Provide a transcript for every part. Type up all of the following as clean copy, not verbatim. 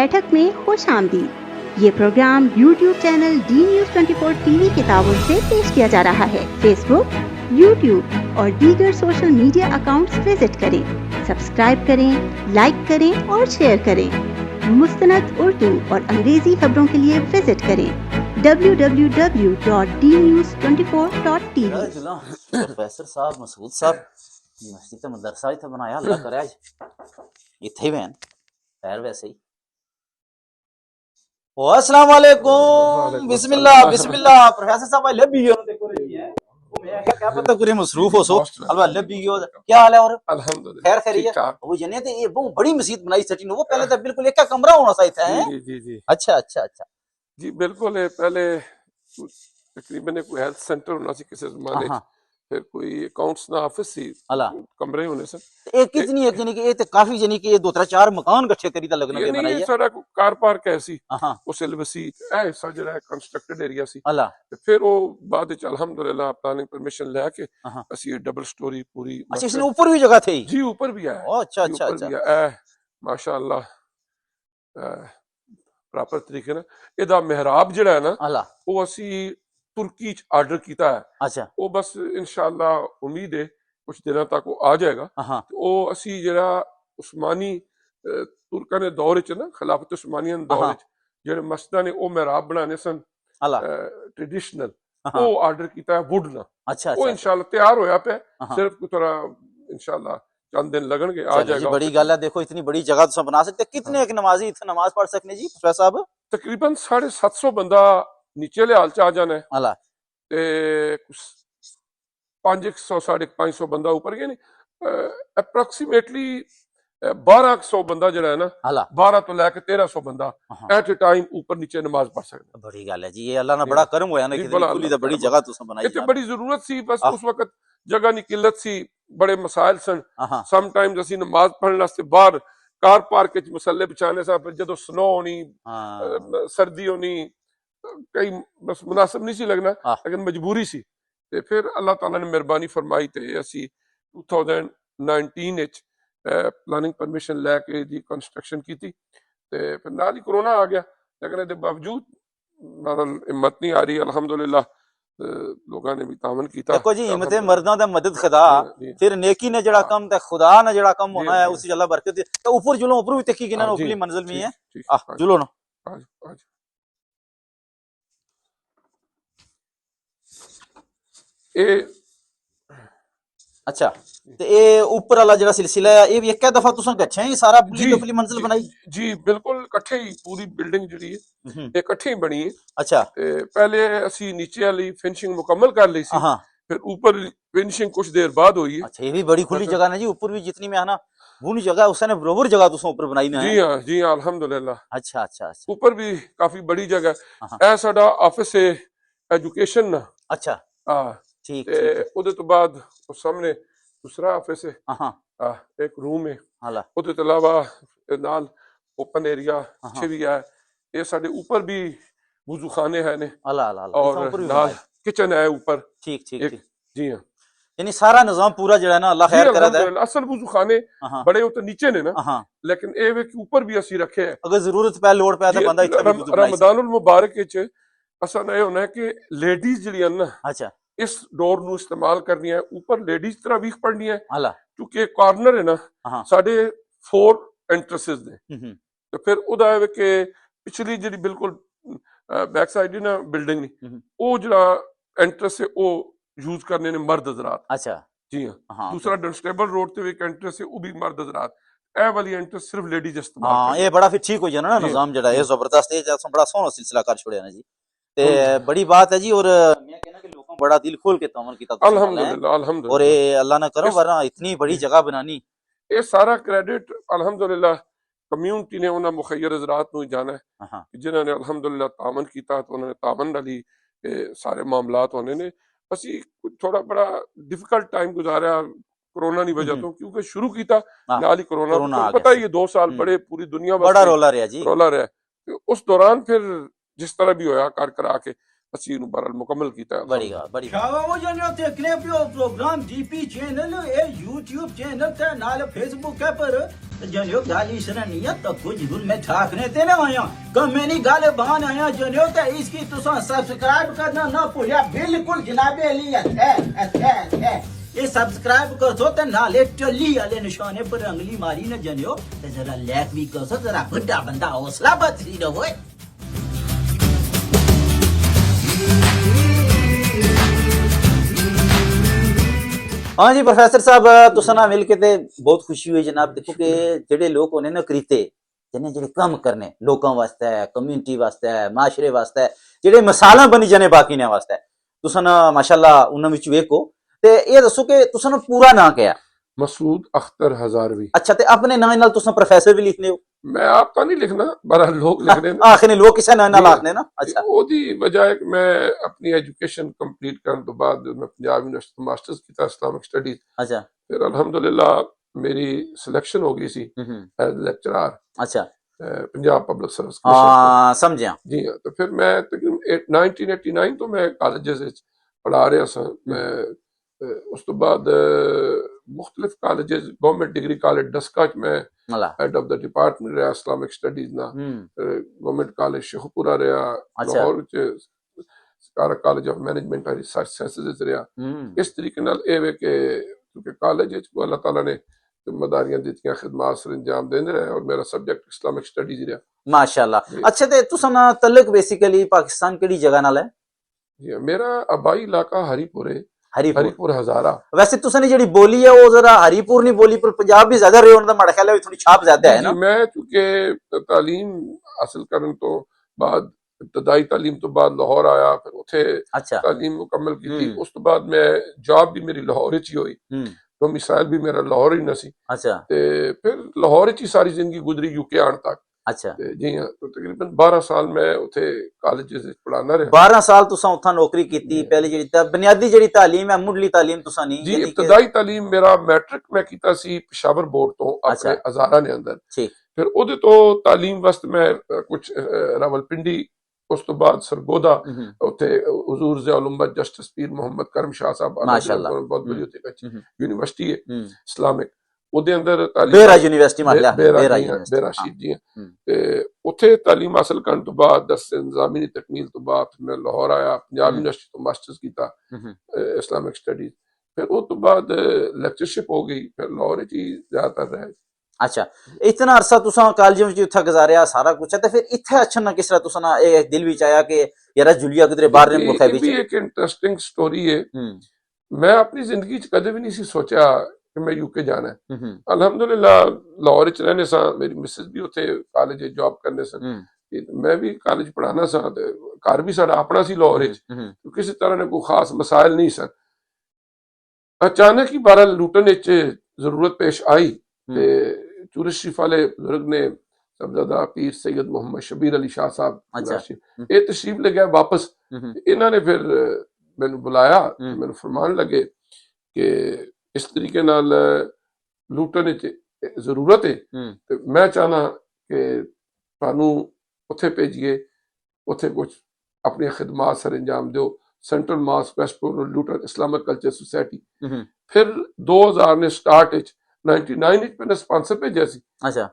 बैठक में खुश आमदीद। ये program YouTube channel D news 24 TV के ताउन से पेश किया जा रहा है। फेसबुक, YouTube और दीगर सोशल मीडिया अकाउंट्स विजिट करें, सब्सक्राइब करें, लाइक करें और शेयर करें। मुस्तनद उर्दू और अंग्रेजी खबरों के लिए विजिट करें www.dnews24.tv। प्रोफेसर साहब मसूद साहब यूनिवर्सिटी का मदरसा इतना बनाया, अल्लाह करे आज इथे वैन खैर वैसे ही। ओ अस्सलाम वालेकुम, बिस्मिल्लाह बिस्मिल्लाह। प्रोफेसर साहब आई लव यू देखो रही है, मैं क्या पता पूरे मसरूफ हो सो अल्लाह लव यू। क्या हाल है? और अल्हम्दुलिल्लाह खैर खैरियत। वो जने ते ये बहुत बड़ी मस्जिद बनाई सटी वो पहले तो बिल्कुल एक कमरा होना चाहिए था। जी जी जी अच्छा अच्छा अच्छा जी बिल्कुल है। पहले तकरीबन कोई हेल्थ सेंटर होना सी किसी जमाने च, फिर कोई अकाउंट्स ना ऑफिस सी, कमरे होने से एक कितनी एक यानी कि ये तो काफी यानी कि ये 2-3-4 मकान इकट्ठे करी ता लगना ये के नहीं बनाई ये है। सारा कार पार्क ऐसी हां उस वसी ए हिस्सा जड़ा कंस्ट्रक्टेड एरिया सी। अल्लाह ते फिर वो बाद विच अल्हम्दुलिल्लाह प्लानिंग परमिशन लेके हां। असि ये डबल स्टोरी पूरी अच्छा इसने ऊपर भी जगह थी? जी ऊपर भी है। ओ अच्छा अच्छा ऊपर अच्छा भी है माशाअल्लाह प्रॉपर तरीके ना एदा मेहराब जड़ा है ना अल्लाह वो असी तुर्की च आर्डर किया है। अच्छा वो बस इंशाअल्लाह उम्मीद है कुछ दिनों तक वो आ जाएगा। हां तो वो असी जरा उस्मानी तुर्का ने दौर च ना खिलाफत उस्मानिया दौर च जेड़े मस्जिदां ने वो मेहराब बनाने सन अल्लाह ट्रेडिशनल हां वो आर्डर किया है वुड ना। अच्छा वो अच्छा इंशाअल्लाह तैयार होया पे हां। सिर्फ कुछ थोड़ा इंशाअल्लाह चंद दिन लगणगे आ चलो जी जाएगा। बड़ी गल है, देखो इतनी बड़ी जगह तुम बना सकते। कितने एक नमाजी इथे नमाज पढ़ सकने जी प्रोफेसर साहब? तकरीबन 750 बंदा नीचे ले हाल च आ जाना है अल्लाह ते 500 550 बंदा ऊपर गया नहीं अप्रोक्सीमेटली 1200 बंदा जड़ा है ना अल्लाह 12 तो लैके 1300 बंदा हां। एट ए टाइम ऊपर नीचे नमाज पढ़ सकता बड़ी गल है जी, ये अल्लाह ने है। बड़ा करम होया ना जी कि भला खुली अल्लाह तो बड़ी खैर जगह तुम बनाई इतनी यार। बड़ी जरूरत सी बस आह। उस वक्त जगह की किल्लत सी बड़े मसाइल सन। हां समटाइम्स असी नमाज पढ़ने वास्ते बाहर कार पार्क च मसले बिछाने सा फिर जदों स्नो होनी हां सर्दी होनी कई बस मुनासिब नहीं सी लगना आह। लेकिन मजबूरी सी। ते फिर अल्लाह ताला ने मेहरबानी फरमाई ते असी 2019 विच प्लानिंग परमिशन लैके दी कंस्ट्रक्शन की थी। ते फिर नाल ही कोरोना आ गया लेकिन इसके बावजूद बहरहाल हिम्मत नहीं आ रही अल्हम्दुलिल्लाह लोगों ने भी तावन किया। देखो जी हिम्मत मर्दां दा मदद खुदा, जी फिर नेकी ने जड़ा कम ते खुदा ने जड़ा कम जी होना है जी उसी अल्लाह बरकत दे। तो ऊपर जुलो ऊपर भी तकी गिना हाँ जी ऊपरली मंजिल में है। ठीक ठीक आ जुलो ना आज आज ये अच्छा ते ये ऊपर वाला जड़ा सिलसिला है ये भी एक दफा तुसां गच्छे ही सारा जी पली मंजिल जी बनाई? जी बिल्कुल इकट्ठे ही पूरी बिल्डिंग जी है इकट्ठे ही बनी है। अच्छा ते पहले असी नीचे वाली फिनिशिंग मुकम्मल कर ली सी हां फिर ऊपर फिनिशिंग कुछ देर बाद हुई है। अच्छा ये भी बड़ी खुली जगह है जी, ऊपर भी जितनी में है ना वो जगह उसने बरोबर जगह तुसां ऊपर बनाई ना है। जी हाँ अल्हम्दुलिल्लाह अच्छा अच्छा अच्छा ऊपर भी काफी बड़ी जगह हां है। साडा ऑफिस है एजुकेशन ना अच्छा हाँ ठीक ते ठीक ਉਹਦੇ ਤੋਂ ਬਾਅਦ ਉਹ ਸਾਹਮਣੇ दूसरा ऑफिस है हां एक रूम है। अल्लाह ਉਹਦੇ ਤੋਂ ਇਲਾਵਾ ਨਾਲ ओपन एरिया हां ਪਿੱਛੇ भी है। ये साडे ऊपर भी वुजू खाने हैं ने अल्लाह अल्लाह अल्लाह और इतना ऊपर भी नाल बनाया। किचन है ऊपर ठीक ठीक एक। ठीक जी हाँ यानी सारा निजाम पूरा जड़ा है ना अल्लाह जी खैर करे दे। अल्हम्दुलिल्लाह असल वुजू खाने हां बड़े वो तो नीचे ने ना हां लेकिन ए वे कि ऊपर भी असी रखे है। अगर जरूरत पे लोड पे तो बंदा इत्थे भी वुजू बनाई सकदा। रमजानुल मुबारक च असल ये होना है कि लेडीज जड़ियां ना अच्छा इस डोर ਨੂੰ इस्तेमाल करनी है। ऊपर लेडीज तरावीह पढ़नी है अल्लाह क्योंकि कॉर्नर है ना हां साढ़े 4 एंट्रेंसेस ने। हम्म तो फिर ਉਹਦਾ ਹੈ ਕਿ ਪਿਛਲੀ ਜਿਹੜੀ ਬਿਲਕੁਲ बैक साइड ना बिल्डिंग नहीं वो जरा एंट्रेंस है वो यूज करने ने मर्द हजरात। अच्छा जी हाँ हां दूसरा डंस्टेबल रोड पे एक एंट्रेंस है वो भी मर्द हजरात। ए वाली एंट्रेंस सिर्फ लेडीज इस्तेमाल हां करनी ये बड़ा फिर ठीक हो जाना ना जी निजाम जड़ा जी ये जबरदस्त है जैसा बड़ा सोहना सिलसिला कर छोड़या ना जी। ते अल्हम्दुलिल्लाह बड़ी बात है जी। और मैं कहना कि लोगों बड़ा दिल खोल के तमल कीता तुसां नाल है। और अल्हम्दुलिल्लाह ये अल्लाह ना करो इस वरना इतनी बड़ी जगह बनानी। ये सारा क्रेडिट अल्हम्दुलिल्लाह कम्युनिटी ने उन्हें मुखैर हजरात को ही जाना है हां जिन्होंने अल्हम्दुलिल्लाह तामन किया तो उन्होंने तामन वाली सारे मामलात होने ने। असी थोड़ा बड़ा डिफिकल्ट टाइम गुजारा कोरोना की वजह तो क्योंकि शुरू किया नाल ही कोरोना कोरोना आ तो गया पता सी। ही ये 2 साल बड़े पूरी दुनिया बड़ा वास्ते रोला रहा जी। रौला रहा। तो उस दौरान फिर जिस तरह भी होया कर करा के असी बहरहाल मुकम्मल किया। बड़ी बात बड़ी शाबाश जनो देखने पियो प्रोग्राम डीपी चैनल ए YouTube चैनल ते नाल फेसबुक पर जनियो गाली शरणिया तो कुछ गुल में ठाकने ते ना आया कम मैं नहीं गाले बहान आया जनियो ते इसकी तुसा सब्सक्राइब करना ना भूलिया बिल्कुल जनाबे है ये सब्सक्राइब कर दो ते नाले टली वाले निशाने पर अंगली मारी ना जनियो ते जरा लाइक भी कर दो जरा बड़ा बंदा हौसला बदली रहो। हाँ जी प्रोफेसर साहब तुसा ना मिल के ते बहुत खुशी हुई जनाब। देखो कि जेडे लोग होने ना करीते जिन्हें जेडे कम करने लोगों वास्ते कम्युनिटी वास्ते माशरे वास्ते जेडे मिसालां बनी जाने बाकी ने वास्ते तुसा ना माशाल्लाह उन्हां विच वेखो ते ये दसो कि तुसा ना पूरा ना क्या मसूद अख्तर हजारवी। अच्छा ते अपने नाम नाल तुसा प्रोफेसर भी लिखने हो? मैं आपका नहीं लिखना बड़ा लोग लिख रहे हैं आखिर लोग किसे नाम नाल आखने ना। अच्छा ओदी वजह है कि मैं अपनी एजुकेशन कंप्लीट करने तो बाद मैं पंजाब यूनिवर्सिटी मास्टर्स की इस्लामिक स्टडीज। अच्छा फिर अल्हम्दुलिल्लाह मेरी सिलेक्शन हो गई सी एज लेक्चरर। अच्छा पंजाब पब्लिक सर्विस हाँ समझिया जी हाँ। तो फिर मैं तकरीबन 1989 तो मैं कॉलेजेस पढ़ा रहा सा। मैं उस तो बाद मुख्तलिफ colleges government degree college Daska मैं हेड ऑफ द डिपार्टमेंट रहा इस्लामिक स्टडीज ना। गवर्नमेंट कॉलेज शेखपुरा रहा लाहौर च college of management and research sciences रहा। इस तरीके नाल ए वे के क्योंकि कॉलेज अल्लाह ताला ने जिम्मेदारियां दित्तियां खिदमत सर अंजाम देने रहे और मेरा सब्जेक्ट इस्लामिक स्टडीज रहा माशाल्लाह। अच्छा ते तुसा ना तल्लक बेसिकली पाकिस्तान केड़ी जगह नाल है? जी मेरा आबाई इलाका हरीपुर है। हरीपुर हजारा। वैसे तुसा ने जेडी बोली है वो जरा हरीपुर नहीं बोली पर पंजाब भी ज्यादा रहे उनदा मेरा ख्याल है थोड़ी छाप ज्यादा है ना। मैं क्योंकि तालीम हासिल करने तो बाद इब्तदाई तालीम तो बाद लाहौर आया फिर उथे अच्छा तालीम मुकम्मल की थी। उस तो बाद मैं जॉब भी मेरी लाहौर च ही हुई तो मिसाइल भी मेरा लाहौर ही न सी। अच्छा ते फिर लाहौर च ही सारी जिंदगी गुजरी यूके आने तक। अच्छा जी हाँ तो तकरीबन 12 साल मैं उथे कॉलेज पढ़ाना रहा। 12 साल तुसा उथा नौकरी की पहले जेडी बुनियादी जेडी तालीम है मुढ़ली तालीम तुसा नहीं जी इब्तदाई तालीम मेरा मैट्रिक मैं कीता सी पेशावर बोर्ड तो अपने हजारा ने अंदर। फिर ओदे तो तालीम वास्ते मैं कुछ रावलपिंडी उस तो बाद सरगोदा उथे हुजूर ज़ियाउल जस्टिस पीर मोहम्मद करम शाह साहब माशाल्लाह बहुत बड़ी होती यूनिवर्सिटी है इस्लामिक ਉਹਦੇ ਅੰਦਰ ਬੇਰਾ ਯੂਨੀਵਰਸਿਟੀ ਮਾਲਿਆ ਬੇਰਾ ਸ਼ਹੀਦ ਜੀ ਤੇ ਉੱਥੇ ਤਾਲੀਮ ਹਾਸਲ ਕਰਨ ਤੋਂ ਬਾਅਦ 10 ਇੰਤਜ਼ਾਮੀ ਦੀ ਤਕਮੀਲ ਤੋਂ ਬਾਅਦ ਮੈਂ ਲਾਹੌਰ ਆਇਆ ਪੰਜਾਬ ਯੂਨੀਵਰਸਿਟੀ ਤੋਂ ਮਾਸਟਰਸ ਕੀਤਾ ਇਸਲਾਮਿਕ ਸਟੱਡੀਜ਼। ਫਿਰ ਉਸ ਤੋਂ ਬਾਅਦ ਲੈਕਚਰਸ਼ਿਪ ਹੋ ਗਈ ਫਿਰ ਲਾਹੌਰ ਚ ਜ਼ਿਆਦਾਤਰ ਰਹੇ। अच्छा इतना अरसा तुसा कॉलेज में उत्थे गुजारिया सारा कुछ है तो फिर इत्थे अच्छा ना किस तरह तुसा ना ये दिल विच आया कि यार जुलिया किधरे बाहर ने मुल्क है भी एक इंटरेस्टिंग स्टोरी है। मैं अपनी जिंदगी च कदे भी नहीं सी सोचा कि मैं यूके जाना है। अल्हम्दुलिल्लाह लाहौर च रहने सा मेरी मिसेस भी उथे कॉलेज जॉब करने सन मैं भी कॉलेज पढ़ाना सा घर भी साडा अपना सी लाहौर च किसी तरह ने कोई खास मसाइल नहीं सन। अचानक ही 12 लूटन च जरूरत पेश आई चूरत शरीफ वाले बुजुर्ग ने सबजादा पीर सैयद मोहम्मद शबीर अली शाह साहब ये तशरीफ ले गया वापस। इन्होंने फिर मैंने बुलाया मैंने फरमान लगे कि इस तरीके नाल लूटन जरूरत है तो मैं चाहना कि तुहानू उथे भेजिए उथे कुछ अपनी खिदमत सर अंजाम दो central mosque Westbourne Luton Islamic culture society. फिर 2000 ने स्टार्ट 99 मैंने स्पॉन्सर भेजा सी। अच्छा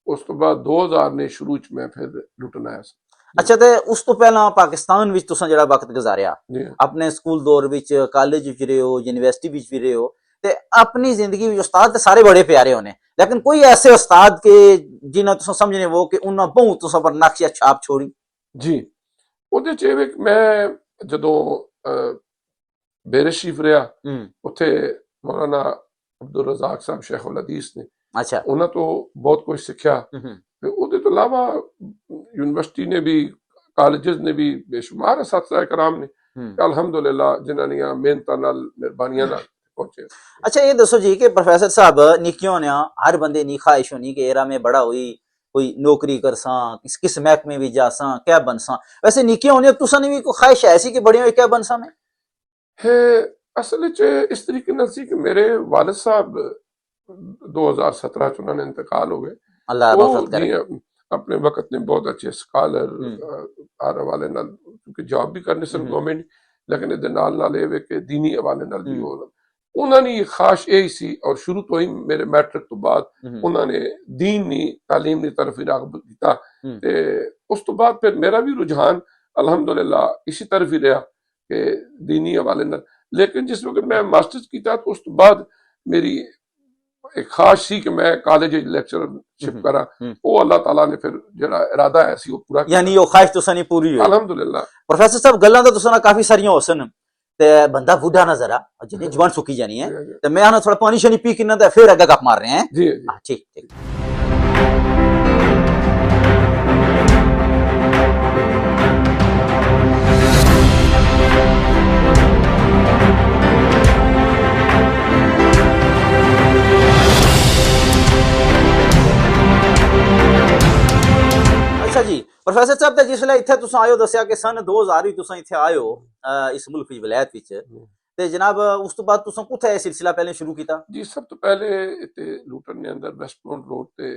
उस तो बाद 2000 ने शुरू च मैं फिर लुटन आया सी। अच्छा ते उस तो पहला पाकिस्तान विच तुसां जेड़ा वक्त गुजारिया अपने स्कूल दौर विच कॉलेज विच रहे हो यूनिवर्सिटी विच भी रहे हो ते अपनी जिंदगी विच उस्ताद ते सारे बड़े प्यारे होने लेकिन कोई ऐसे उस्ताद के जिन्हां तुसां समझने वो कि उन्हां बहुत तुसां पर नक्श छाप छोड़ी? जी ओदे च मैं जदों बेरे शरीफ रहा उत्थे मौलाना अब्दुल रज़ाक साहब शेख उल हदीस ने अच्छा उन्होंने तो बहुत कुछ सीखा। ਉਹਦੇ ਤੋਂ ਇਲਾਵਾ ਯੂਨੀਵਰਸਿਟੀ ਨੇ ਵੀ ਕਾਲਜਸ ਨੇ ਵੀ ਬੇਸ਼ੁਮਾਰ ਅਸਾਤਜ਼ਾ ਕਰਾਮ ਨੇ ਅਲਹਮਦੁਲਿਲਾ ਜਿਨ੍ਹਾਂ ਦੀਆਂ ਮਿਹਨਤਾਂ ਨਾਲ ਮਿਹਰਬਾਨੀਆਂ ਨਾਲ ਪਹੁੰਚੇ। अच्छा ये दसो जी कि प्रोफेसर साहब निक्के होने हर बंदे नी ख्वाहिश होनी कि एरा में बड़ा हुई कोई नौकरी करसा किस महकमे भी जासा क्या बनसा वैसे निक्के होने तुसा ने भी कोई ख्वाहिश ऐसी कि बड़े हुए क्या बनसा में? असल च इस तरीके नाल सी कि मेरे वालिद साहब 2017 च उन्होंने इंतकाल हो गए। अल्लाह माफ़ करे। अपने वक्त में बहुत अच्छे स्कॉलर हर हवाले नाल क्योंकि जॉब भी करने सन गवर्नमेंट लेकिन इहदे नाल नाल इह वे कि दीनी हवाले नाल भी हो ਉਹਨਾਂ ਦੀ ਖਾਸ਼ ਇਹ ਸੀ ਔਰ ਸ਼ੁਰੂ ਤੋਂ ਹੀ ਮੇਰੇ ਮੈਟ੍ਰਿਕ ਤੋਂ ਬਾਅਦ ਉਹਨਾਂ ਨੇ ਦੀਨੀ ਤਾਲੀਮ ਦੀ ਤਰਫ ਹੀ ਰਾਗਬ ਕੀਤਾ ਤੇ ਉਸ ਤੋਂ ਬਾਅਦ ਫਿਰ ਮੇਰਾ ਵੀ ਰੁਝਾਨ ਅਲਹਮਦੁਲਿਲਾ ਇਸੇ ਤਰਫ ਹੀ ਰਿਹਾ ਕਿ ਦੀਨੀ ਹਵਾਲੇ ਨਾਲ। ਲੇਕਿਨ ਜਿਸ ਵਕਤ ਮੈਂ ਮਾਸਟਰਸ ਕੀਤਾ ਉਸ ਤੋਂ ਬਾਅਦ ਮੇਰੀ एक खास सी कि मैं कॉलेज लेक्चरशिप करा, वो अल्लाह ताला ने फिर जरा इरादा है सी वो पूरा किया। यानी वो ख्वाहिश तुसा नहीं पूरी हुई अल्हम्दुलिल्लाह। प्रोफेसर साहब गल्लां तो तुसा काफी सारियां होसन ते बंदा बूढ़ा नजर आ जिन्हें जुबान सुकी जानी है ते मैं ना थोड़ा पानी शानी पी किन्ना ते फिर अग्गे गप मार रहे हैं जी हां ठीक ठीक। अच्छा जी प्रोफेसर साहब ते जिसले इत्थे तुसा आयो दस्या कि सन 2000 ही तुसा इत्थे आयो इस मुल्क विच विलायत विच ते जनाब उस तो बाद तुसा कुत्थे ये सिलसिला पहले शुरू कीता? जी सब तो पहले इत्थे लूटन ने अंदर वेस्टबोर्न रोड ते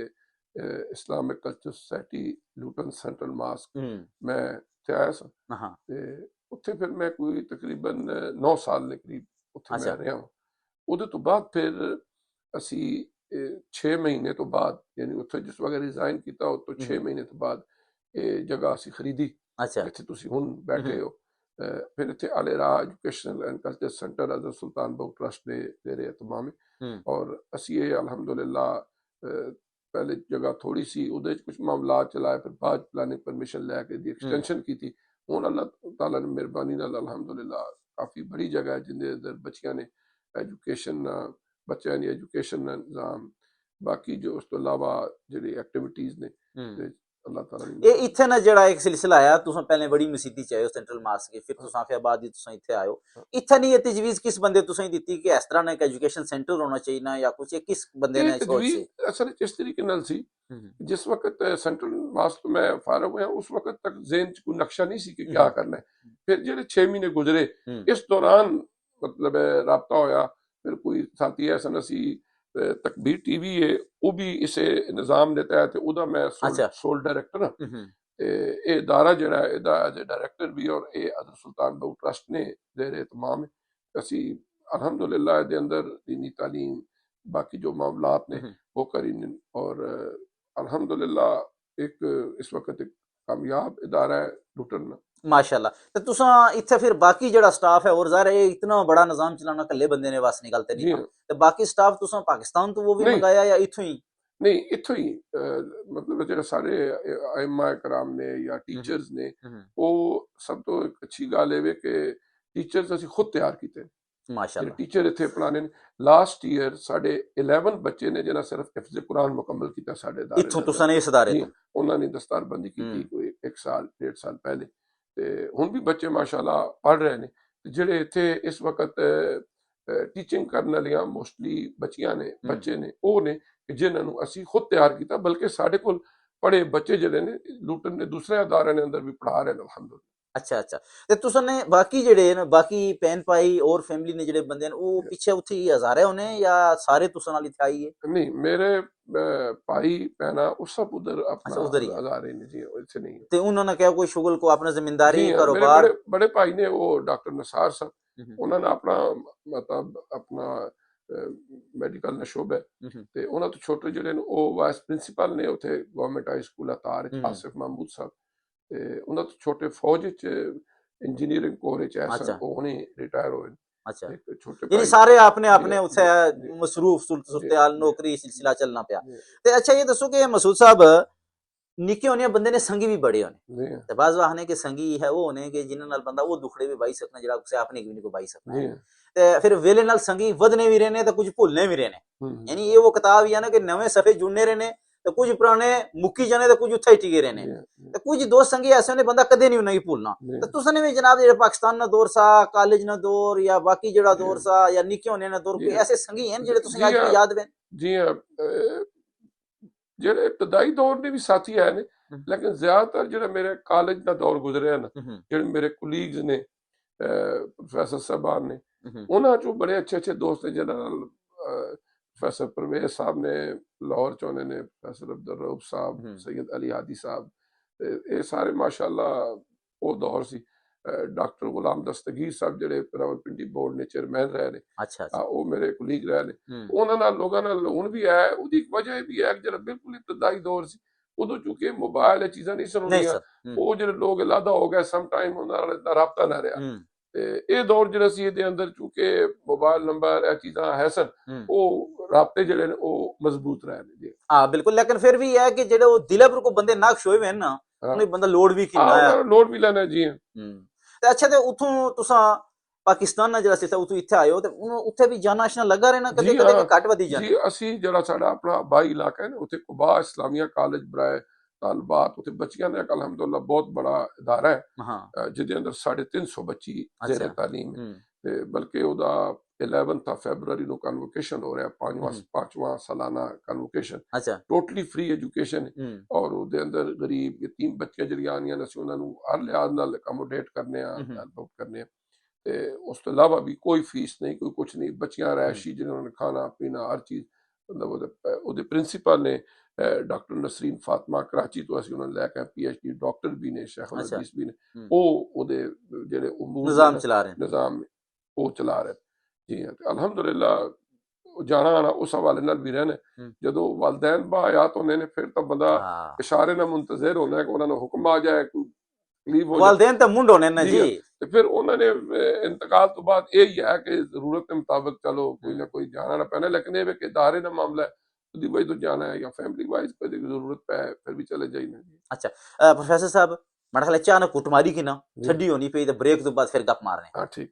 Islamic culture society Luton central mosque मैं इत्थे आया सा हां ते उत्थे फिर मैं कोई तकरीबन 9 साल ਦੇ ਕਰੀਬ ਉੱਥੇ ਮੈਂ ਰਿਹਾ। ਉਹਦੇ ਤੋਂ ਬਾਅਦ ਫਿਰ ਅਸੀਂ 6 ਮਹੀਨੇ ਤੋਂ ਬਾਅਦ ਯਾਨੀ ਉੱਥੇ ਜਿਸ ਵਕਤ ਰਿਜ਼ਾਈਨ ਕੀਤਾ ਉਹ ਤੋਂ 6 ਮਹੀਨੇ ਤੋਂ ਬਾਅਦ ਇਹ ਜਗ੍ਹਾ ਅਸੀਂ ਖਰੀਦੀ। अच्छा ਇੱਥੇ ਤੁਸੀਂ ਹੁਣ ਬੈਠੇ ਹੋ। ਫਿਰ ਇੱਥੇ ਅਲ ਇਰਾਜ ਐਜੂਕੇਸ਼ਨਲ ਐਂਡ ਕਲਚਰ ਸੈਂਟਰ ਹਜ਼ਰਤ ਸੁਲਤਾਨ ਬਹੂ ਟਰਸਟ ਦੇ ਜ਼ੇਰੇ ਇਤਮਾਮ ਔਰ ਅਸੀਂ ਇਹ ਅਲਹਮਦੁਲਿਲਾ ਪਹਿਲੇ ਜਗ੍ਹਾ ਥੋੜੀ ਸੀ ਉਹਦੇ ਚ ਕੁਝ ਮਾਮਲਾਤ ਚਲਾਏ ਫਿਰ ਬਾਅਦ ਪਲਾਨਿੰਗ ਪਰਮਿਸ਼ਨ ਲੈ ਕੇ ਦੀ ਐਕਸਟੈਂਸ਼ਨ ਕੀਤੀ। ਹੁਣ ਅੱਲਾਹ ਤਾਲਾ ਦੀ ਮਿਹਰਬਾਨੀ ਨਾਲ ਅਲਹਮਦੁਲਿਲਾ ਕਾਫੀ ਬੜੀ ਜਗ੍ਹਾ ਹੈ ਜਿੰਦੇ ਅੰਦਰ ਬੱਚਿਆਂ ਨੇ ਐਜੂਕੇਸ਼ਨ ਬੱਚਿਆਂ ਦੀ ਐਜੂਕੇਸ਼ਨ ਦਾ ਨਿਜ਼ਾਮ ਬਾਕੀ ਜੋ ਉਸ ਤੋਂ ਇਲਾਵਾ ਜਿਹੜੀ ਐਕਟੀਵਿਟੀਜ਼ ਨੇ अल्लाह ताला ये इत्थे ना जेड़ा एक सिलसिला आया तुसा पहले बड़ी मसीती च आयो सेंट्रल मास्क के फिर तुसा फिर बाद ही तुसा इत्थे आयो इत्थे नहीं ये तजवीज किस बंदे तुसा ही दित्ती कि इस तरह ना एक एजुकेशन सेंटर होना चाहिए ना या कुछ किस बंदे ने सोच सी? असल इस तरीके नाल सी जिस वक्त सेंट्रल मास्क में फारग हुआ उस वक्त तक ज़हन च कोई नक्शा नहीं सी कि क्या करना है। फिर जेड़े 6 महीने गुजरे इस दौरान मतलब राबता होया फिर कोई साथी ऐसा नसी तकबीर टीवी है वो भी इसे निजाम ने तहत ਉਹਦਾ ਮੈਂ ਸੋਲ ਡਾਇਰੈਕਟਰ ਹਾਂ ਤੇ ਇਹ ਅਦਾਰਾ ਜਿਹੜਾ ਇਹਦਾ ਐਜ਼ ਡਾਇਰੈਕਟਰ ਵੀ ਔਰ ਇਹ ਹਜ਼ਰਤ ਸੁਲਤਾਨ ਬਹੂ ਟਰਸਟ ਨੇ ਜ਼ੇਰੇ ਇਤਮਾਮ ਅਸੀਂ ਅਲਹਮਦੁਲਿਲਾ ਇਹਦੇ ਅੰਦਰ दीनी तालीम बाकी जो मामलात ने वो करी और अल्हम्दुलिल्लाह एक इस वक्त एक कामयाब इदारा है लुटन माशाल्लाह। तो तुसा इत्थे फिर बाकी जेड़ा स्टाफ है और ज़ाहिर है इतना बड़ा निजाम चलाना कल्ले बंदे ने बस निकलते नहीं तो बाकी स्टाफ तुसा पाकिस्तान तो वो भी मंगाया या इथों ही? नहीं इथों ही मतलब जेड़ा सारे आइमा कराम ने या टीचर्स ने वो सब तो एक अच्छी गल है कि टीचर्स ਅਸੀਂ खुद तैयार कीते माशाल्लाह। टीचर इत्थे पढ़ाने लास्ट ईयर साढ़े 11 बच्चे ने जिन्हें सिर्फ हिफ्ज़ कुरान मुकम्मल किया साढ़े इथों तुसा ने इस अदारे तो उन्होंने दस्तारबंदी की कोई 1 साल 1.5 साल पहले ਤੇ ਹੁਣ ਵੀ ਬੱਚੇ ਮਾਸ਼ਾਅੱਲਾ ਪੜ੍ਹ ਰਹੇ ਨੇ ਜਿਹੜੇ ਇੱਥੇ ਇਸ ਵਕਤ ਟੀਚਿੰਗ ਕਰਨ ਵਾਲੀਆਂ ਮੋਸਟਲੀ ਬੱਚੀਆਂ ਨੇ ਬੱਚੇ ਨੇ ਉਹ ਨੇ ਜਿਨ੍ਹਾਂ ਨੂੰ ਅਸੀਂ ਖੁਦ ਤਿਆਰ ਕੀਤਾ ਬਲਕਿ ਸਾਡੇ ਕੋਲ ਪੜ੍ਹੇ ਬੱਚੇ ਜਿਹੜੇ ਨੇ ਲੂਟਨ ਦੇ ਦੂਸਰੇ ਅਦਾਰਿਆਂ ਦੇ ਅੰਦਰ ਵੀ ਪੜ੍ਹਾ ਰਹੇ ਨੇ ਅਲਹਮਦੁਲਿਲਾ। अच्छा अच्छा ते तुसा ने बाकी जेड़े न बाकी भैन भाई और फैमिली ने जेड़े बंदे न वो पीछे उत्थे ही हजारे होने या सारे तुसा नाल इत्थे आई है? नहीं मेरे भाई बहना वो सब उधर अपना उधर ही हजारे ने जी इत्थे नहीं ते उन्होंने क्या कोई शुगल को अपना जिम्मेदारी मेरे कारोबार बड़े भाई ने वो डॉक्टर नसार साहब उन्होंने अपना मतलब अपना ਮੈਡੀਕਲ ਦਾ ਸ਼ੋਬਾ ਤੇ ਉਹਨਾਂ ਤੋਂ ਛੋਟੇ ਜਿਹੜੇ ਨੇ ਉਹ ਵਾਈਸ ਪ੍ਰਿੰਸੀਪਲ ਨੇ ਉੱਥੇ ਗਵਰਨਮੈਂਟ ਹਾਈ ਸਕੂਲ ਅਤਾਰ ਚ ਆਸਿਫ ਮਹਿਮੂਦ ਸਾਹਿਬ ਤੇ ਉਹਨਾਂ ਤੋਂ ਛੋਟੇ ਫੌਜ ਚ ਇੰਜੀਨੀਅਰਿੰਗ ਕੋਰ ਚ ਐਸਾ ਉਹ ਹੁਣੇ ਰਿਟਾਇਰ ਹੋਏ। अच्छा यानी सारे आपने अपने उसे मसरूफ सूरत-ए-हाल नौकरी सिलसिला चलना पिया ते अच्छा ये दसो कि मसूद साहब निक्के होने बंदे ने संगी भी बड़े होने ते बाज़ वाहने के संगी है वो होने के जिन्हां नाल बंदा वो दुखड़े भी बाई सकना जेड़ा उसे आपने भी नहीं को बाई सकना ते फिर वेले नाल संगी वधने भी रहने ते कुछ भुलने भी रहने यानी ये वो किताब ही है ना कि नवे सफे जुड़ने रहने ते कुछ पुराने मुक्की जाने ते कुछ उत्थे ही टिके रहने ते कुछ दोस्त संगी ऐसे ने बंदा कदे नहीं उन्हें भूलना ते तुसने भी जनाब जेड़ा पाकिस्तान ना दौर सा कॉलेज ना दौर या बाकी जेड़ा दौर सा या निक्के होने ना दौर कोई ऐसे संगी हैं जेड़े तुसें आज भी याद वे? जी हां जेड़े इब्तदाई दौर ने भी साथी है ने लेकिन ज्यादातर जेड़ा मेरे कॉलेज दा दौर गुजरे ना जेड़े मेरे कोलीग्स ने प्रोफेसर साहबान ने उन्हां चों बड़े अच्छे अच्छे दोस्त ने जिन्हां नाल प्रोफेसर परवेज साहब ने लाहौर चौने ने प्रोफेसर अब्दुल रऊफ साहब सैयद अली हादी साहब ये सारे माशाअल्लाह वो दौर सी ਡਾਕਟਰ ਗੁਲਾਮ ਦਸਤਗੀਰ ਸਾਹਿਬ ਜਿਹੜੇ ਰਾਵਲਪਿੰਡੀ ਬੋਰਡ ਦੇ ਚੇਅਰਮੈਨ ਰਹੇ ਨੇ, ਅੱਛਾ ਅੱਛਾ ਉਹ ਮੇਰੇ ਕੁਲੀਗ ਰਹੇ ਨੇ, ਹੂੰ ਉਹਨਾਂ ਨਾਲ ਲੋਕਾਂ ਨਾਲ ਹੁਣ ਵੀ ਹੈ। ਉਹਦੀ ਇੱਕ ਵਜ੍ਹਾ ਇਹ ਵੀ ਹੈ ਕਿ ਜਿਹੜਾ ਬਿਲਕੁਲ ਇਬਤਦਾਈ ਦੌਰ ਸੀ, ਉਦੋਂ ਚੂੰਕਿ ਮੋਬਾਈਲ ਇਹ ਚੀਜ਼ਾਂ ਨਹੀਂ ਸਨ ਨਹੀਂ ਹੁੰਦੀਆਂ, ਸਰ ਉਹ ਜਿਹੜੇ ਲੋਕ ਅਲਾਦਾ ਹੋ ਗਏ, ਸਮ ਟਾਈਮ ਉਹਨਾਂ ਨਾਲ ਇੰਨਾ ਰਾਬਤਾ ਨਾ ਰਿਹਾ। ਹੂੰ ਤੇ ਇਹ ਦੌਰ ਜਿਹੜਾ ਸੀ, ਇਹਦੇ ਅੰਦਰ ਚੂੰਕਿ ਮੋਬਾਈਲ ਨੰਬਰ ਇਹ ਚੀਜ਼ਾਂ ਹੈ ਸਨ, ਹੂੰ ਉਹ ਰਾਬਤੇ ਜਿਹੜੇ ਨੇ ਉਹ ਮਜ਼ਬੂਤ ਰਹੇ ਨੇ ਜੀ। ਹਾਂ ਬਿਲਕੁਲ, ਲੇਕਿਨ ਫਿਰ ਵੀ ਹੈ ਕਿ ਜਿਹੜੇ ਉਹ ਦਿਲਬਰ ਕੋ ਬੰਦੇ ਨਾਕ ਹੋਏ ਹੋਏ ਨਾ, ਉਹਨੇ ਬੰਦਾ ਲੋੜ ਵੀ ਕਿੰਨਾ ਉਹਨਾਂ ਹੈ। ਨੂੰ ਲੋਡ ਵੀ ਲੈਣਾ ਜੀ। ਤੇ ਅੱਛਾ, ਤੇ ਉਥੋਂ ਤੁਸੀਂ ਪਾਕਿਸਤਾਨ ਨਾਲ ਜਿਹੜਾ ਸੀ ਉਥੋਂ ਇੱਥੇ ਆਏ ਹੋ, ਤੇ ਉੱਥੇ ਵੀ ਜਾਣਾ ਆਸ਼ਨਾ ਲੱਗਾ ਰਹਿਣਾ ਕਦੇ ਕਦੇ ਕਿ ਘੱਟ ਵਧੀ ਜਾਂਦੀ? ਜੀ ਅਸੀਂ ਜਿਹੜਾ ਸਾਡਾ ਆਪਣਾ ਬਾਈ ਇਲਾਕਾ ਹੈ ਨਾ, ਉੱਥੇ ਕੁਬਾ ਇਸਲਾਮੀਆ ਕਾਲਜ ਬਰਾਏ ਤਾਲਬਾਤ, ਉੱਥੇ ਬੱਚਿਆਂ ਦਾ ਅਲਹਮਦੁਲਿਲਾ ਬਹੁਤ ਬੜਾ ਇਦਾਰਾ ਹੈ, ਜਿਹਦੇ ਅੰਦਰ 350 ਬੱਚੀ ਜ਼ੇਰ ਤਾਲੀਮ ਹੈ। ਤੇ ਬਲਕਿ ਉਹਦਾ 11 ਫਰਵਰੀ ਨੂੰ ਕਨਵੋਕੇਸ਼ਨ ਹੋ ਰਿਹਾ, ਪਾंचवा ਸਾਲਾਨਾ ਕਨਵੋਕੇਸ਼ਨ, ਟੋਟਲੀ ਫ੍ਰੀ ਐਜੂਕੇਸ਼ਨ ਹੈ। ਔਰ ਉਹਦੇ ਅੰਦਰ ਗਰੀਬ ਯਤੀਮ ਬੱਚੇ ਜਿਹੜੀਆਂ ਆਉਂਦੀਆਂ ਨੇ, ਅਸੀਂ ਉਹਨਾਂ ਨੂੰ ਹਰ ਲਿਹਾਜ਼ ਨਾਲ ਅਕੋਮੋਡੇਟ ਕਰਨੇ ਆ, ਹੈਲਪ ਕਰਨੇ ਆ। ਤੇ ਉਸ ਤੋਂ ਇਲਾਵਾ ਵੀ ਕੋਈ ਫੀਸ ਨਹੀਂ, ਕੋਈ ਕੁਛ ਨਹੀਂ, ਬੱਚੀਆਂ ਰਹਿਸ਼ੀ ਜਿਹਨਾਂ ਨੇ ਖਾਣਾ ਪੀਣਾ ਹਰ ਚੀਜ਼, ਮਤਲਬ ਉਹਦੇ ਪ੍ਰਿੰਸੀਪਲ ਨੇ ਡਾਕਟਰ ਨਸਰੀਨ ਫਾਤਮਾ, ਕਰਾਚੀ ਤੋਂ ਅਸੀਂ ਉਹਨਾਂ ਨੂੰ ਲੈ ਕੇ PhD ਡਾਕਟਰ ਵੀ ਨੇ, ਸ਼ੇਖੁਲ ਹਦੀਸ ਵੀ ਨੇ, ਉਹ ਉਹਦੇ ਜਿਹੜੇ ਨਿਜ਼ਾਮ ਚਲਾ ਰਹੇ ਨਿਜ਼ਾਮ ਉਹ ਚਲਾ ਰਹੇ ਜੀ। ਅਲਹਮਦੁਲਿਲਾ ਜਾਣਾ ਆਣਾ ਉਸ ਹਵਾਲੇ ਨਾਲ ਵੀ ਰਹਿਣਾ। ਜਦੋਂ ਵਾਲदैन ਬਾਹਯਾਤ ਹੁੰਦੇ ਨੇ, ਫਿਰ ਤਾਂ ਬੰਦਾ ਇਸ਼ਾਰੇ ਨਾਲ ਮੁੰਤਜ਼ਰ ਹੋਣਾ ਕਿ ਉਹਨਾਂ ਨੂੰ ਹੁਕਮ ਆ ਜਾਏ, ਕੋਈ ਤਕਲੀਫ ਹੋ ਜਾਏ। ਵਾਲदैन ਤਾਂ ਮੁੰਡ ਹੋਣੇ ਨੇ ਜੀ। ਤੇ ਫਿਰ ਉਹਨਾਂ ਨੇ ਇੰਤਕਾਲ ਤੋਂ ਬਾਅਦ ਇਹ ਹੀ ਹੈ ਕਿ ਜ਼ਰੂਰਤ ਦੇ ਮੁਤਾਬਕ ਚਲੋ ਕੋਈ ਨਾ ਕੋਈ ਜਾਣਾ ਨਾ ਪੈਣਾ, ਲੇਕਿਨ ਇਹ ਕਿ ਇਦਾਰੇ ਦਾ ਮਾਮਲਾ ਹੈ, ਉਹਦੀ ਵਜ੍ਹਾ ਤੋਂ ਜਾਣਾ ਹੈ, ਜਾਂ ਫੈमिली वाइज कोई जरूरत पे फिर भी चले जाइए। अच्छा प्रोफेसर साहब, मेरा ख्याल अचानक कुटमारी की ना छड्डी होनी पई, तो ब्रेक तो बाद फिर गप मार रहे हैं। हाँ ठीक।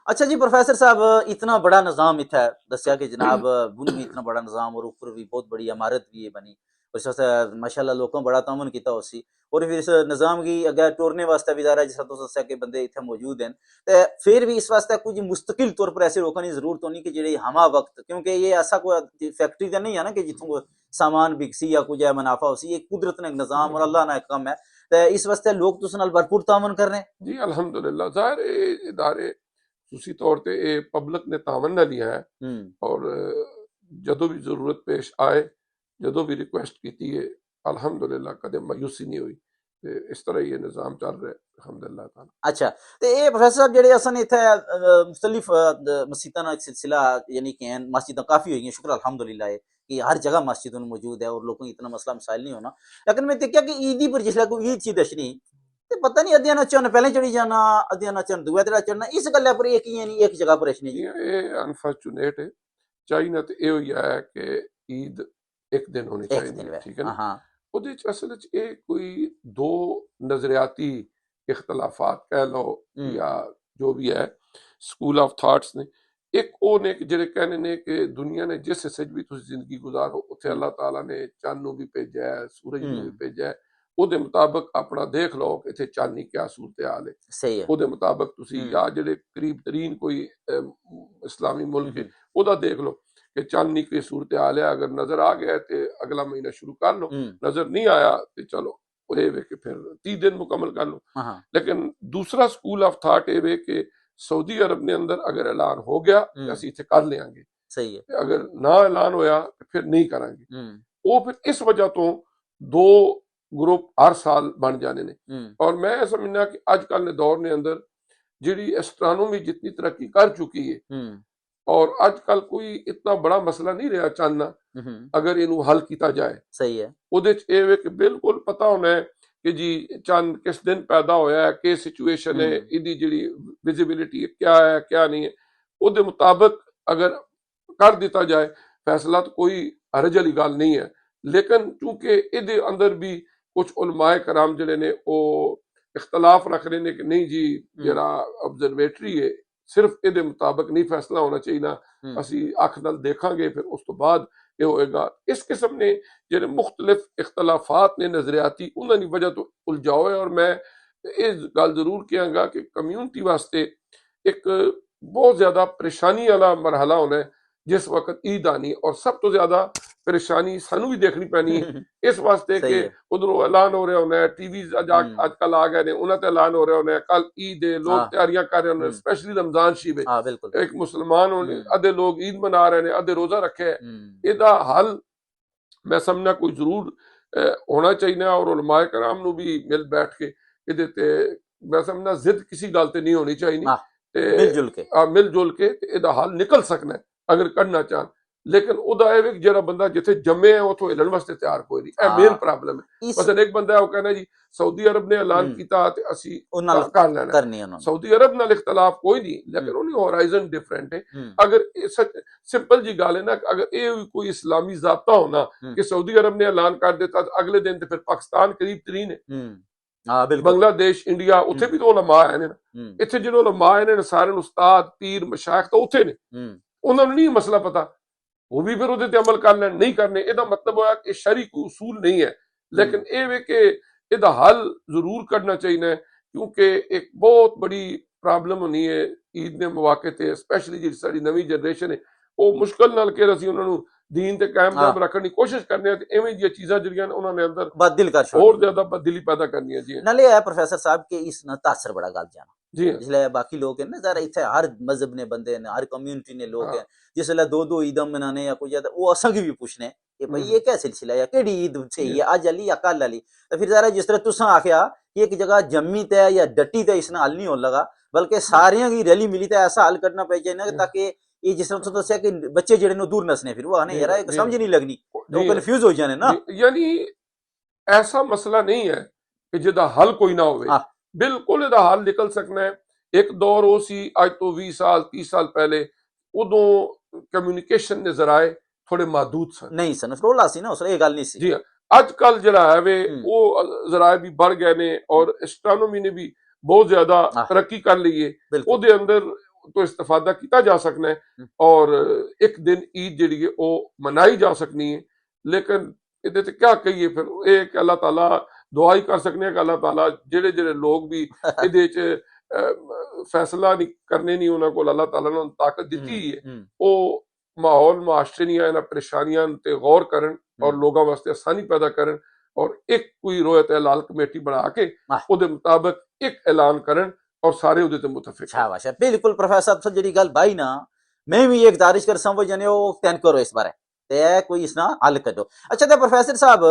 अच्छा जी प्रोफेसर साहब, इतना बड़ा निज़ाम इतना दसिया कि जनाब बुन भी इतना बड़ा निज़ाम, और ऊपर भी बहुत बड़ी इमारत भी है बनी, इस वास्ते माशाअल्लाह लोगों बड़ा तामन किया उसी, और फिर इस निज़ाम की अगर टोरने वास्ते भी इदारा जिस तरह दसिया कि बंदे इतने मौजूद हैं, तो फिर भी इस वास्ते कुछ मुस्तकिल तौर पर ऐसे रोकने की जरूरत होनी कि जेह्ड़े हमा वक्त, क्योंकि ये ऐसा कोई फैक्ट्री तो नहीं है ना कि जितों सामान बिकसी या कुछ मुनाफा होसी, ये कुदरत ने निज़ाम और अल्लाह ने कम है, तो इस वास्ते लोग तुस नाल भरपूर तामन कर रहे हैं जी। अल्हम्दुलिल्लाह, ज़ाहिर इदारे उसी तौर पे ये पब्लिक ने तामन न लिया है, और जदों भी जरूरत पेश आए, जदों भी रिक्वेस्ट की है, अल्हम्दुलिल्लाह कदे मायूसी नहीं हुई। इस तरह ये निज़ाम चल रहा है अल्हम्दुलिल्लाह ताला। अच्छा, तो ये प्रोफेसर साहब जेडे असन इत्थे मुख्तलिफ मस्जिदां दा सिलसिला यानी कि मस्जिदां काफी हुई हैं, शुक्र अल्हम्दुलिल्लाह है कि हर जगह मस्जिद मौजूद है, और लोगों को इतना मसला मसाइल नहीं होना। लेकिन मैं देखा कि ईदी पर जिसलै कोई ईद सी दशनी, ते पता नहीं अद्धियां नचन पहले चढ़ी जाना, अद्धियां नचन दूआ तेरा चढ़ना, इस गल्ला पर एक ही नहीं एक जगह पर रचनी जी। ये अनफॉर्चुनेट है, चाइना तो ये हुई है कि ईद एक दिन होनी चाहिए, ठीक है ना। ਉਹਦੇ ਚ ਅਸਲ ਚ ਇਹ ਕੋਈ ਦੋ ਨਜ਼ਰਿਆਤੀ ਇਖਤਲਾਫਾਤ ਕਹਿ ਲਓ ਜਾਂ ਜੋ ਵੀ ਹੈ ਸਕੂਲ ਆਫ ਥਾਟਸ ਨੇ। ਇੱਕ ਉਹ ਨੇ ਕਿ ਜਿਹੜੇ ਕਹਿੰਦੇ ਨੇ ਕਿ ਦੁਨੀਆ ਨੇ ਜਿਸ ਹਿੱਸੇ 'ਚ ਵੀ ਤੁਸੀਂ ਜ਼ਿੰਦਗੀ ਗੁਜ਼ਾਰੋ, ਉੱਥੇ ਅੱਲਾਹ ਤਾਲਾ ਨੇ ਚੰਨ ਨੂੰ ਵੀ ਭੇਜਿਆ ਹੈ, ਸੂਰਜ ਨੂੰ ਵੀ ਭੇਜਿਆ ਹੈ, ਉਹਦੇ ਮੁਤਾਬਕ ਆਪਣਾ ਦੇਖ ਲਓ ਕਿ ਇੱਥੇ ਚੰਨ ਦੀ ਕਿਆ ਸੂਰਤ ਹਾਲ ਹੈ। ਸਹੀ ਹੈ, ਉਹਦੇ ਮੁਤਾਬਕ ਤੁਸੀਂ ਜਾਂ ਜਿਹੜੇ ਕਰੀਬ ਤਰੀਨ ਕੋਈ ਇਸਲਾਮੀ ਮੁਲਕ ਹੈ ਉਹਦਾ ਦੇਖ ਲਓ कि चांदनी की सूरत हाल है, अगर नजर आ गया तो अगला महीना शुरू कर लो, नजर नहीं आया तो चलो कि फिर 30 दिन मुकम्मल कर लो। लेकिन दूसरा स्कूल ऑफ थॉट ये कि सऊदी अरब ने अंदर अगर ऐलान हो गया तो असं इतने कर लेंगे, सही है, अगर ना ऐलान होया तो फिर नहीं करांगे। वो फिर इस वजह तो दो ग्रुप हर साल बन जाने ने। और मैं समझना कि अजकल ने दौर ने अंदर जी एस्ट्रोनॉमी जितनी तरक्की कर चुकी है, और अजकल कोई इतना बड़ा मसला नहीं रहा चांदना, अगर इनू हल किया जाए। सही है, ਉਹਦੇ ਚ ਇਹ ਵੇ ਕਿ ਬਿਲਕੁਲ ਪਤਾ ਹੋਣਾ ਹੈ ਕਿ ਜੀ ਚੰਦ ਕਿਸ ਦਿਨ ਪੈਦਾ ਹੋਇਆ ਹੈ, ਕੀ ਸਿਚੁਏਸ਼ਨ ਹੈ, ਇਹਦੀ ਜਿਹੜੀ ਵਿਜ਼ਿਬਿਲਿਟੀ ਕਿਆ ਹੈ ਕਿਆ ਨਹੀਂ ਹੈ, ਉਹਦੇ ਮੁਤਾਬਕ ਅਗਰ ਕਰ ਦਿੱਤਾ ਜਾਏ ਫੈਸਲਾ ਤਾਂ ਕੋਈ ਹਰਜ ਵਾਲੀ ਗੱਲ ਨਹੀਂ ਹੈ। ਲੇਕਿਨ ਕਿਉਂਕਿ ਇਹਦੇ ਅੰਦਰ ਵੀ ਕੁਝ ਉਲਮਾਏ ਕਰਾਮ ਜਿਹੜੇ ਨੇ ਉਹ ਇਖਤਲਾਫ ਰੱਖ ਰਹੇ ਨੇ ਕਿ ਨਹੀਂ ਜੀ ਜਿਹੜਾ ਆਬਜ਼ਰਵੇਟਰੀ ਹੈ सिर्फ ये मुताबिक नहीं फैसला होना चाहिए, असी अख नाल देखांगे फिर उस तो बाद ये होएगा। इस किस्म ने जो मुख्तलिफ इख्तलाफात ने नजरियाती उन्होंने वजह तो उलझाओ है। और मैं ये गल जरूर कहांगा कि कम्यूनिटी वास्ते एक बहुत ज्यादा परेशानी वाला मरहला होना है जिस वक्त ईद आनी, और सब तो ज्यादा ਪਰੇਸ਼ਾਨੀ ਸਾਨੂੰ ਵੀ ਦੇਖਣੀ ਪੈਣੀ ਹੈ ਇਸ ਵਾਸਤੇ ਸਹੀ ਕਿ ਹੈ। ਉਧਰੋਂ ਐਲਾਨ ਹੋ ਰਿਹਾ ਹੁੰਦਾ ਹੈ, ਟੀਵੀ ਅੱਜ ਕੱਲ ਆ ਗਏ ਨੇ, ਉਹਨਾਂ ਤੇ ਐਲਾਨ ਹੋ ਰਿਹਾ ਹੁੰਦਾ ਹੈ, ਕੱਲ ਈਦ ਹੈ, ਲੋਕ ਤਿਆਰੀਆਂ ਕਰ ਰਹੇ ਹੁੰਦੇ, ਸਪੈਸ਼ਲੀ ਰਮਜ਼ਾਨ ਸ਼ਰੀਫ ਹੈ, हाँ बिल्कुल। ਇੱਕ ਮੁਸਲਮਾਨ ਅੱਧੇ ਲੋਕ ਈਦ ਮਨਾ ਰਹੇ ਨੇ, ਅੱਧੇ ਰੋਜ਼ਾ ਰੱਖਿਆ ਹੈ। ਇਹਦਾ ਹੱਲ ਮੈਂ ਸਮਝਣਾ ਕੋਈ ਜ਼ਰੂਰ ਹੋਣਾ ਚਾਹੀਦਾ ਔਰ ਉਲਮਾਏ ਕਰਾਮ ਨੂੰ ਵੀ ਮਿਲ ਬੈਠ ਕੇ ਇਹਦੇ ਤੇ ਮੈਂ ਸਮਝਣਾ ਜ਼ਿੱਦ ਕਿਸੇ ਗੱਲ ਤੇ ਨਹੀਂ ਹੋਣੀ ਚਾਹੀਦੀ ਤੇ ਮਿਲ ਜੁਲ ਕੇ ਇਹਦਾ ਹੱਲ ਨਿਕਲ ਸਕਣਾ ਅਗਰ ਕੱਢਣਾ ਚਾਹਣ। ਲੇਕਿਨ ਉਹਦਾ ਇਹ ਵੀ ਜਿਹੜਾ ਬੰਦਾ ਜਿੱਥੇ ਜੰਮੇ ਹੈ ਉਥੋਂ ਹਿੱਲਣ ਵਾਸਤੇ ਤਿਆਰ ਕੋਈ ਨਹੀਂ, ਇਹ ਮੇਨ ਪ੍ਰੋਬਲਮ ਹੈ। ਮਸਲਨ ਇੱਕ ਬੰਦਾ ਉਹ ਕਹਿੰਦਾ ਜੀ ਸਾਊਦੀ ਅਰਬ ਨੇ ਐਲਾਨ ਕੀਤਾ ਤੇ ਅਸੀਂ ਕਰ ਲੈਣਾ, ਸਾਊਦੀ ਅਰਬ ਨਾਲ ਇਖਤਲਾਫ ਕੋਈ ਨਹੀਂ, ਲੇਕਿਨ ਉਹਦੀ ਹੋਰਾਈਜ਼ਨ ਡਿਫਰੈਂਟ ਹੈ। ਅਗਰ ਸਿੰਪਲ ਜੀ ਗੱਲ ਹੈ ਨਾ, ਅਗਰ ਇਹ ਕੋਈ ਇਸਲਾਮੀ ਜ਼ਾਬਤਾ ਹੋਣਾ ਕਿ ਸਾਊਦੀ ਅਰਬ ਨੇ ਐਲਾਨ ਕਰ ਦਿੱਤਾ ਤਾਂ ਅਗਲੇ ਦਿਨ ਤੇ ਫਿਰ ਪਾਕਿਸਤਾਨ ਕਰੀਬ ਤਰੀਨ ਹੈ, ਬੰਗਲਾदेश ਇੰਡੀਆ ਉੱਥੇ ਵੀ ਤਾਂ ਉਲਮਾ ਆਏ ਨੇ, ਇੱਥੇ ਜਿਹੜੇ ਉਲਮਾ ਆਏ ਨੇ ਸਾਰੇ ਉਸਤਾਦ ਪੀਰ ਮਸ਼ਾਇਖ ਤਾਂ ਉੱਥੇ ਨੇ, ਉਹਨਾਂ ਨੂੰ ਨਹੀਂ ਮਸਲਾ ਪਤਾ, ਉਹ ਵੀ ਫਿਰ ਉਹਦੇ ਤੇ ਅਮਲ ਕਰ ਲੈਣ, ਨਹੀਂ ਕਰਨੇ। ਇਹਦਾ ਮਤਲਬ ਹੋਇਆ ਕਿ ਸ਼ਰਈ ਕੋਈ ਉਸੂਲ ਨਹੀਂ ਹੈ, ਲੇਕਿਨ ਇਹ ਵੇ ਕਿ ਇਹਦਾ ਹੱਲ ਜ਼ਰੂਰ ਕਰਨਾ ਚਾਹੀਦਾ ਹੈ ਕਿਉਂਕਿ ਇੱਕ ਬਹੁਤ ਬੜੀ ਪ੍ਰੋਬਲਮ ਹੋਣੀ ਹੈ ਈਦ ਦੇ ਮੌਕੇ ਤੇ, ਸਪੈਸ਼ਲੀ ਜਿਹੜੀ ਸਾਡੀ ਨਵੀਂ ਜਨਰੇਸ਼ਨ ਹੈ ਉਹ ਮੁਸ਼ਕਲ ਨਾਲ ਕਿ ਅਸੀਂ ਉਹਨਾਂ ਨੂੰ दीन ते कायम रखने की कोशिश करने एवें दी चीज़ां जिहड़ियां उन्होंने अंदर बददिल कर और ज्यादा बददिली पैदा करनी है जी। नाले है प्रोफेसर साहब के इस ना तासर बड़ा गल जाना जी, जिसले बाकी लोग हैं ना जरा इत्थे हर मजहब ने बंदे ने, हर कम्युनिटी ने लोग हैं, जिसले दो ईद मनाने या कोई ज्यादा वो असा की भी पूछने कि भाई ये क्या सिलसिला है, केड़ी ईद सही है, अज अली या कल अली, तो फिर जरा जिस तरह तुसा आख्या कि एक जगह जम्मी ते या डटी ते इसने हल नहीं होने लगा, बल्कि सारियां की रैली मिली तो ऐसा हल करना पे चाहिए ना ताकि ये जिस तरह तुम दस्या कि बच्चे जेड़े नो दूर नसने, फिर वो आने यार एक समझ नहीं लगनी, तो कंफ्यूज हो जाने ना। यानी ऐसा मसला नहीं है कि जिदा हल कोई ना होवे, बिल्कुल इहदा हल निकल सकना है। एक दौर हो सी आज तो 20 साल 30 साल पहले, उदों कम्युनिकेशन दे जराए थोड़े महदूद सन, नहीं सन फरोला सी ना, उस ये गल नहीं सी। जी अजकल जड़ा है वे वो जराए भी बढ़ गए ने और एस्ट्रोनॉमी ने भी बहुत ज्यादा तरक्की कर ली है, ਉਹਦੇ अंदर तो इस्तेफादा किया जा सकना है और एक दिन ईद जी है वो मनाई जा सकनी है। लेकिन ये क्या कहिए फिर एक अल्लाह ताला दुआ ही कर सकने कि अल्लाह ताला जेड़े जेड़े लोग भी ये फैसला नहीं करने नहीं उन्होंने को अल्लाह ताला ने ताकत दी है वो माहौल माशरे नहीं परेशानियां ते गौर करन और लोगों वास्ते आसानी पैदा करन और एक कोई रोयत लाल कमेटी बना के उसके मुताबिक एक ऐलान करन और सारे उदे ते मुतफिक। शाबाश, बिल्कुल प्रोफेसर साहब जेडी गल भाई ना मैं भी एक दारिश कर समझ जाने वो तैन करो इस बारे ते कोई इसना हल करो। अच्छा ते प्रोफेसर साहब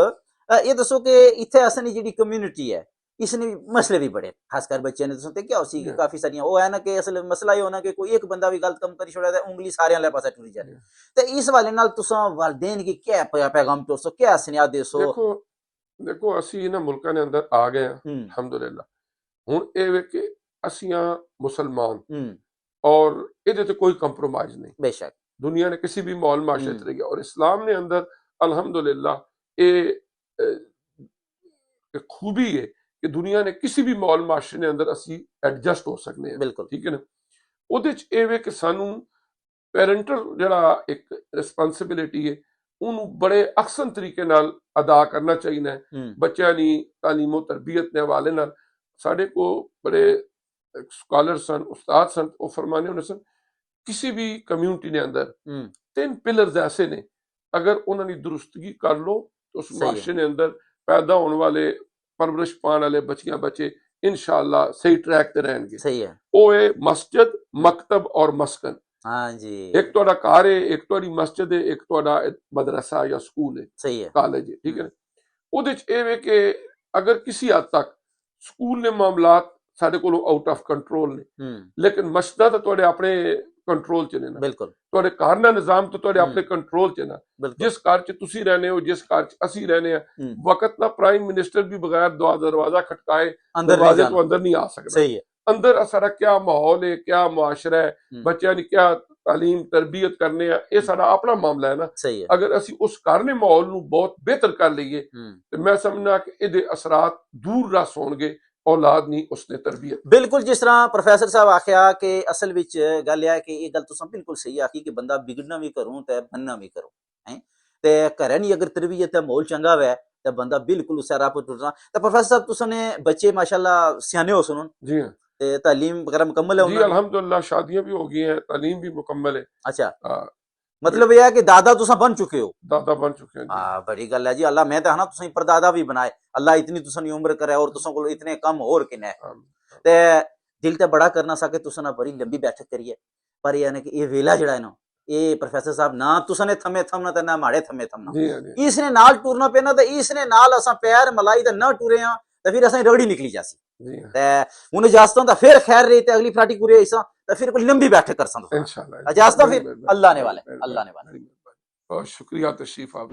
ये दसो कि इथे असनी जेडी कम्युनिटी है इसने मसले भी बड़े, खासकर बच्चे ने दसो क्या उसी काफी सारियां वो है ना कि असल मसला ये होना कि कोई एक बंदा भी गलत कम करी छोड़ा ते उंगली सारे वाले पासे टुरी जाए, ते इस वाले नाल तुसा वालिदैन की क्या पैगाम दसो, क्या सुनिया दसो? देखो ਅਸੀਂ ਇਹਨਾਂ ਮੁਲਕਾਂ ਦੇ ਅੰਦਰ ਆ ਗਏ ਹਾਂ ਅਲਹਮਦੁਲਿਲਾ, ਹੁਣ ਇਹ ਵੇ ਕਿ ਅਸੀਂ मुसलमान और ये तो कोई कंप्रोमाइज नहीं, बेशक दुनिया ने किसी भी माहौल माशरे रही है और इस्लाम ने अंदर अल्हम्दुलिल्लाह ये खूबी है कि दुनिया ने किसी भी माहौल माशरे ने अंदर असी एडजस्ट हो सकते हैं, बिल्कुल ठीक है ना। ਉਹਦੇ ਚ ਇਹ ਵੇ ਕਿ ਸਾਨੂੰ ਪੈਰੈਂਟਲ ਜਿਹੜਾ ਇੱਕ ਰਿਸਪਾਂਸਿबिलिटी ਹੈ ਉਹਨੂੰ ਬੜੇ ਅਕਸਰ ਤਰੀਕੇ ਨਾਲ ਅਦਾ ਕਰਨਾ ਚਾਹੀਦਾ ਹੈ ਬੱਚਿਆਂ ਦੀ ਤਾਲੀਮੋ ਤਰਬੀਅਤ ਦੇ ਹਵਾਲੇ ਨਾਲ। ਸਾਡੇ ਕੋ ਬੜੇ स्कॉलर सन उस्ताद सन वो फरमाने होने सन किसी भी कम्युनिटी ने अंदर 3 पिलर्स ऐसे ने अगर उन्होंने दुरुस्तगी कर लो तो उस माशरे ने अंदर पैदा होने वाले परवरिश पाने वाले बच्चियां बच्चे इंशाअल्लाह सही ट्रैक ते रहेंगे। सही है वो है मस्जिद मकतब और मस्कन। हाँ जी, एक तो घर है, एक तो मस्जिद है, एक तो मदरसा या स्कूल है, सही है कॉलेज है, ठीक है। ਉਹਦੇ ਚ ਇਹ ਵੇ ਕਿ अगर किसी हद तक स्कूल ने मामलात ਸਾਡੇ ਕੋਲੋਂ ਆਊਟ ਆਫ ਕੰਟਰੋਲ ਨੇ ਲੇਕਿਨ ਮਸਜਿਦਾਂ ਤਾਂ ਤੁਹਾਡੇ ਆਪਣੇ ਕੰਟਰੋਲ ਚ ਨੇ ਨਾ, ਬਿਲਕੁਲ ਤੁਹਾਡੇ ਘਰ ਦਾ ਨਿਜ਼ਾਮ ਤਾਂ ਤੁਹਾਡੇ ਆਪਣੇ ਕੰਟਰੋਲ ਚ ਨਾ। ਜਿਸ ਘਰ ਚ ਤੁਸੀਂ ਰਹਿੰਦੇ ਹੋ, ਜਿਸ ਘਰ ਚ ਅਸੀਂ ਰਹਿੰਦੇ ਆ, ਵਕਤ ਨਾ ਪ੍ਰਾਈਮ ਮਿਨਿਸਟਰ ਵੀ ਬਗੈਰ ਦਰਵਾਜ਼ਾ ਖਟਕਾਏ ਦਰਵਾਜ਼ੇ ਤੋਂ ਅੰਦਰ ਨਹੀਂ ਆ ਸਕਦਾ। ਸਹੀ ਹੈ, ਅੰਦਰ ਸਾਡਾ ਕਿਆ ਮਾਹੌਲ ਹੈ, ਕਿਆ ਮੁਆਸ਼ਰਾ ਹੈ, ਬੱਚਿਆਂ ਦੀ ਕਿਆ ਤਾਲੀਮ ਤਰਬੀਅਤ ਕਰਨੇ ਆ, ਇਹ ਸਾਡਾ ਆਪਣਾ ਮਾਮਲਾ ਹੈ ਨਾ। ਸਹੀ ਹੈ, ਅਗਰ ਅਸੀਂ ਉਸ ਘਰ ਦੇ ਮਾਹੌਲ ਨੂੰ ਬਹੁਤ ਬਿਹਤਰ ਕਰ ਲਈਏ ਤੇ ਮੈਂ ਸਮਝਣਾ ਕਿ ਇਹਦੇ ਅਸਰਾਤ ਦੂਰ ਰਸ ਹੋਣਗੇ औलाद नहीं उसने तरबियत। बिल्कुल जिस तरह प्रोफेसर साहब आख्या कि असल विच गल है कि ये गल तुसां बिल्कुल सही आखी कि बंदा बिगड़ना भी करूं ते बनना भी करूं हैं ते घरे नहीं अगर तरबियत ते माहौल चंगा होवे ते बंदा बिल्कुल उस राह पर टुरना। ते प्रोफेसर साहब तुसां बच्चे माशाल्लाह सियाने हो सुनन जी हां ते तालीम वगैरह मुकम्मल है जी अल्हम्दुलिल्लाह, शादियां भी हो गई हैं, तालीम भी मुकम्मल है। अच्छा मतलब यह है कि दादा तुसा बन चुके हो, दादा बन चुके हैं जी। हाँ बड़ी गल है जी। अल्लाह मैं तो हना तुसा परदादा भी बनाए, अल्लाह इतनी तुसा उम्र करे और तुसा को इतने कम और किने ते दिल ते बड़ा करना सके तुसा ना बड़ी लंबी बैठक करिए, पर यानी कि ये वेला जड़ा है ना ये प्रोफेसर साहब ना तुसा ने थमे थमना ते ना माड़े थमे थमना, इसने नाल टूरना पैना ते इसने नाल असा पैर मलाई ते ना टूरे हां ते फिर असा रगड़ी निकली जासी ते हुन इजाजतां दा फिर खैर रही ते अगली फ्राटी पूरे ऐसा ते फिर कोई लंबी बैठक कर सा इंशाल्लाह। इजाजतां फिर अल्लाह ने वाले, अल्लाह ने वाले। बहुत शुक्रिया तशरीफ आप।